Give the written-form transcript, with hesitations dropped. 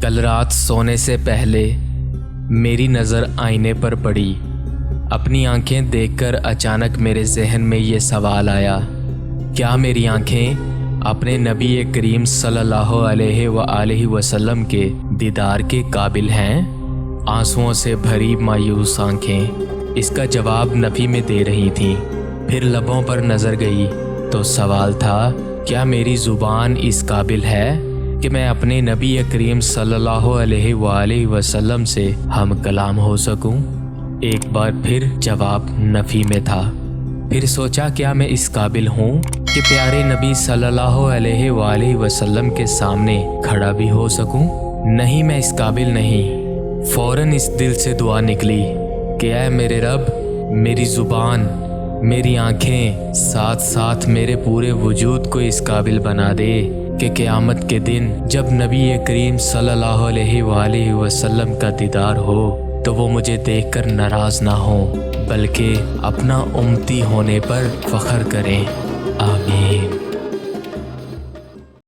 کل رات سونے سے پہلے میری نظر آئینے پر پڑی۔ اپنی آنکھیں دیکھ کر اچانک میرے ذہن میں یہ سوال آیا، کیا میری آنکھیں اپنے نبی کریم صلی اللہ علیہ وآلہ وسلم کے دیدار کے قابل ہیں؟ آنسوؤں سے بھری مایوس آنکھیں اس کا جواب نفی میں دے رہی تھیں۔ پھر لبوں پر نظر گئی تو سوال تھا، کیا میری زبان اس قابل ہے کہ میں اپنے نبی کریم صلی اللہ علیہ وآلہ وسلم سے ہم کلام ہو سکوں؟ ایک بار پھر جواب نفی میں تھا۔ پھر سوچا، کیا میں اس قابل ہوں کہ پیارے نبی صلی اللہ علیہ وآلہ وسلم کے سامنے کھڑا بھی ہو سکوں؟ نہیں، میں اس قابل نہیں۔ فوراً اس دل سے دعا نکلی کہ اے میرے رب، میری زبان، میری آنکھیں، ساتھ ساتھ میرے پورے وجود کو اس قابل بنا دے کہ قیامت کے دن جب نبی کریم صلی اللہ علیہ وآلہ وسلم کا دیدار ہو تو وہ مجھے دیکھ کر ناراض نہ ہوں بلکہ اپنا امتی ہونے پر فخر کریں۔